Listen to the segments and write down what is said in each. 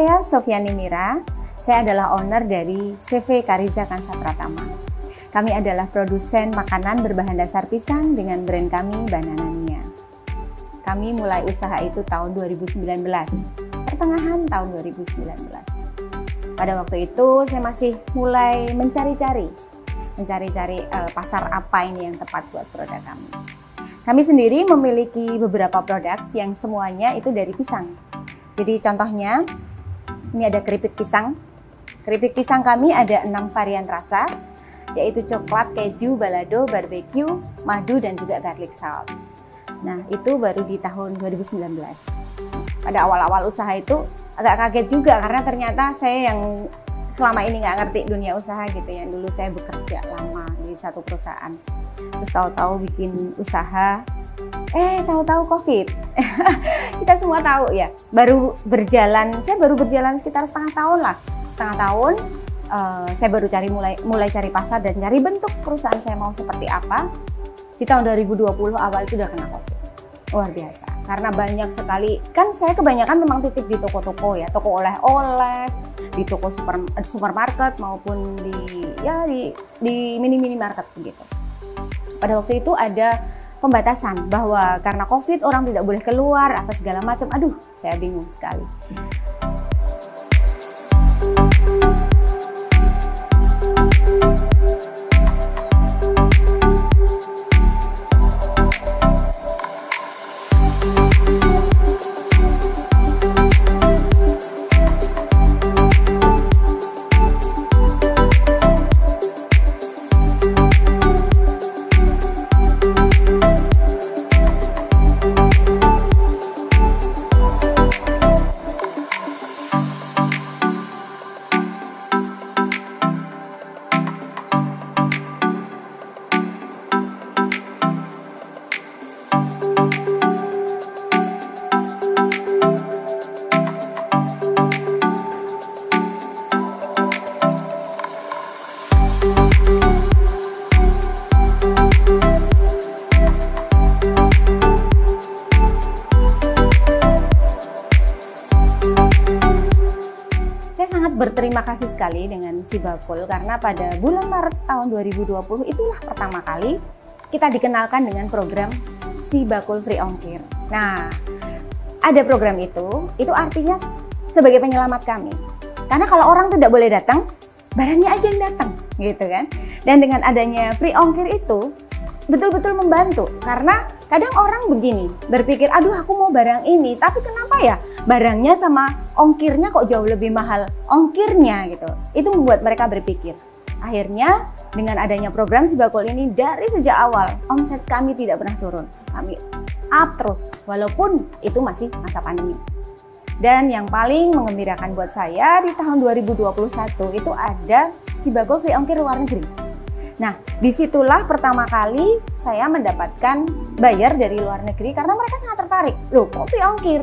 saya Sofiani Mira. Saya adalah owner dari CV Kariza Kansa Pratama. Kami adalah produsen makanan berbahan dasar pisang dengan brand kami Bananania. Kami mulai usaha itu tahun 2019, pertengahan tahun 2019. Pada waktu itu saya masih mulai mencari-cari pasar apa ini yang tepat buat produk kami. Kami sendiri memiliki beberapa produk yang semuanya itu dari pisang. Jadi contohnya, ini ada keripik pisang. Keripik pisang kami ada 6 varian rasa, yaitu coklat, keju, balado, barbecue, madu, dan juga garlic salt. Nah, itu baru di tahun 2019. Pada awal-awal usaha itu agak kaget juga karena ternyata saya yang selama ini nggak ngerti dunia usaha gitu ya. Dulu saya bekerja lama di satu perusahaan. Terus tahu-tahu bikin usaha, tahu-tahu COVID. Kita semua tahu ya. Saya baru berjalan sekitar setengah tahun lah. Setengah tahun saya baru mulai cari pasar dan cari bentuk perusahaan saya mau seperti apa. Di tahun 2020 awal itu udah kena COVID. Luar biasa. Karena banyak sekali, kan saya kebanyakan memang titip di toko-toko ya, toko oleh-oleh, di toko supermarket maupun di mini-market begitu. Pada waktu itu ada pembatasan bahwa karena COVID orang tidak boleh keluar apa segala macam. Aduh, saya bingung sekali. Berterima kasih sekali dengan Sibakul karena pada bulan Maret tahun 2020 itulah pertama kali kita dikenalkan dengan program Sibakul Free Ongkir. Nah, ada program itu artinya sebagai penyelamat kami. Karena kalau orang tidak boleh datang, barangnya aja yang datang, gitu kan. Dan dengan adanya free ongkir itu betul-betul membantu karena kadang orang begini berpikir, aduh aku mau barang ini tapi kenapa ya barangnya sama ongkirnya kok jauh lebih mahal ongkirnya gitu. Itu membuat mereka berpikir. Akhirnya dengan adanya program Sibakul ini dari sejak awal omset kami tidak pernah turun, kami up terus walaupun itu masih masa pandemi. Dan yang paling menggembirakan buat saya di tahun 2021 itu ada Sibakul Free Ongkir luar negeri. Nah, disitulah pertama kali saya mendapatkan buyer dari luar negeri karena mereka sangat tertarik. Loh, kok free ongkir?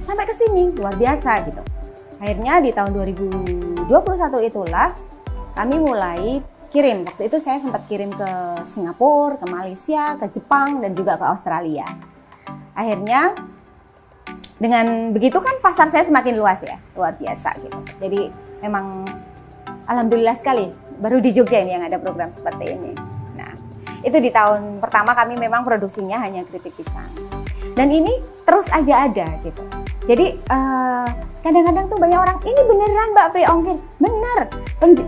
Sampai ke sini, luar biasa gitu. Akhirnya di tahun 2021 itulah kami mulai kirim. Waktu itu saya sempat kirim ke Singapura, ke Malaysia, ke Jepang, dan juga ke Australia. Akhirnya dengan begitu kan pasar saya semakin luas ya, luar biasa gitu. Jadi memang alhamdulillah sekali. Baru di Jogja ini yang ada program seperti ini. Nah, itu di tahun pertama kami memang produksinya hanya keripik pisang. Dan ini terus aja ada gitu. Jadi kadang-kadang tuh banyak orang, ini beneran Mbak free ongkir? Bener,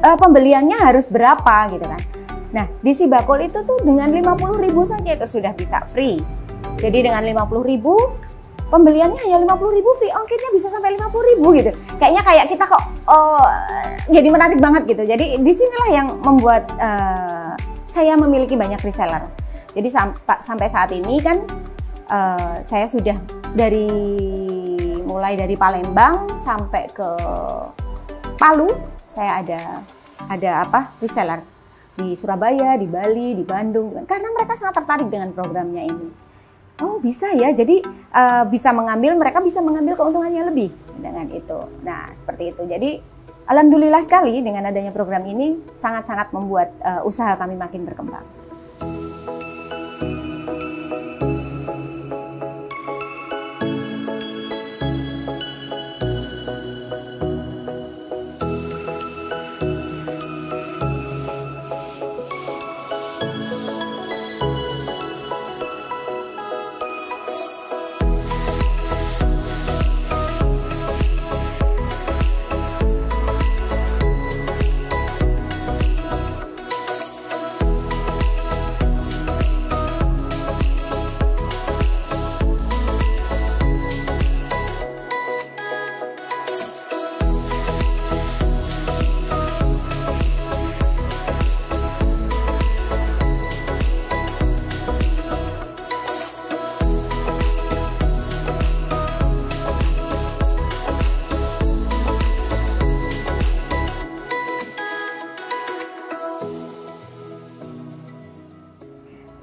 pembeliannya harus berapa gitu kan. Nah, di Sibakul itu tuh dengan 50.000 saja itu sudah bisa free. Jadi dengan 50.000 pembeliannya hanya 50.000, free ongkirnya bisa sampai 50.000 gitu. Kayaknya kayak kita kok jadi menarik banget gitu. Jadi disinilah yang membuat saya memiliki banyak reseller. Jadi sampai saat ini kan saya sudah mulai dari Palembang sampai ke Palu, saya ada reseller di Surabaya, di Bali, di Bandung. Karena mereka sangat tertarik dengan programnya ini. Oh bisa ya, jadi mereka bisa mengambil keuntungannya lebih dengan itu. Nah seperti itu, jadi alhamdulillah sekali dengan adanya program ini sangat-sangat membuat usaha kami makin berkembang.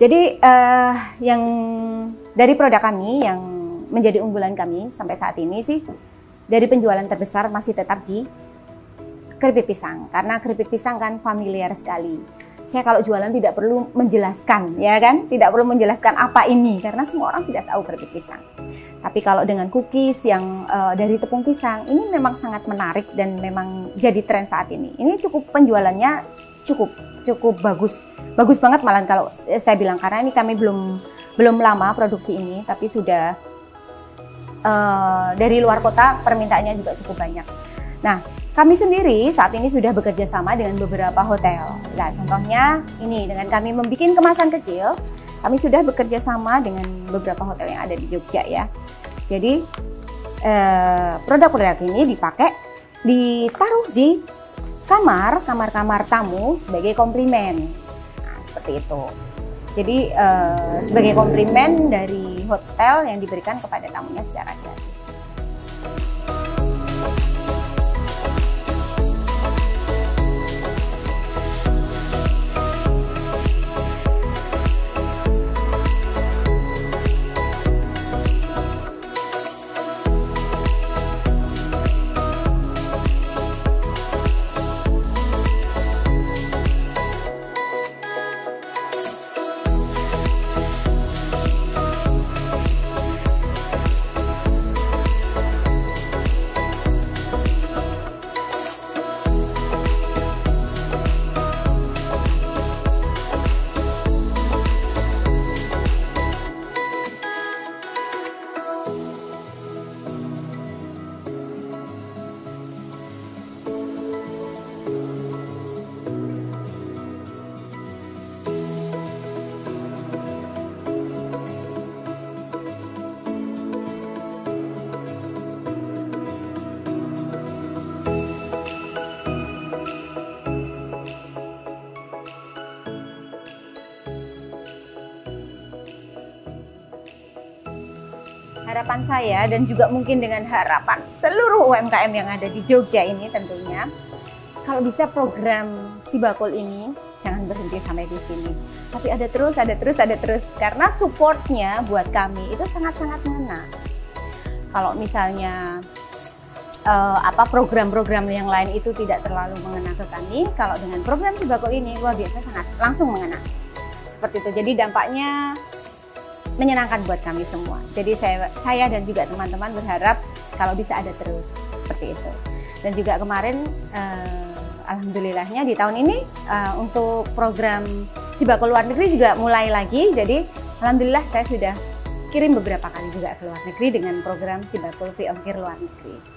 Jadi yang dari produk kami yang menjadi unggulan kami sampai saat ini sih, dari penjualan terbesar masih tetap di keripik pisang, karena keripik pisang kan familiar sekali. Saya kalau jualan tidak perlu menjelaskan, ya kan? Tidak perlu menjelaskan apa ini, karena semua orang sudah tahu keripik pisang. Tapi kalau dengan cookies yang dari tepung pisang, ini memang sangat menarik dan memang jadi tren saat ini. Ini cukup penjualannya cukup bagus banget malah kalau saya bilang, karena ini kami belum lama produksi ini, tapi sudah dari luar kota permintaannya juga cukup banyak. Nah, kami sendiri saat ini sudah bekerja sama dengan beberapa hotel. Nah, contohnya ini dengan kami membuat kemasan kecil, kami sudah bekerja sama dengan beberapa hotel yang ada di Jogja ya. Jadi produk-produk ini ditaruh di kamar tamu sebagai komplimen. Nah, seperti itu. Jadi sebagai komplimen dari hotel yang diberikan kepada tamunya secara gratis. Harapan saya dan juga mungkin dengan harapan seluruh UMKM yang ada di Jogja ini tentunya, kalau bisa program Sibakul ini jangan berhenti sampai di sini, tapi ada terus, karena supportnya buat kami itu sangat-sangat mengena. Kalau misalnya program-program yang lain itu tidak terlalu mengena ke kami, kalau dengan program Sibakul ini luar biasa, sangat langsung mengena. Seperti itu, jadi dampaknya menyenangkan buat kami semua. Jadi saya dan juga teman-teman berharap kalau bisa ada terus seperti itu. Dan juga kemarin alhamdulillahnya di tahun ini untuk program Sibakul luar negeri juga mulai lagi. Jadi alhamdulillah saya sudah kirim beberapa kali juga ke luar negeri dengan program Sibakul Free Ongkir luar negeri.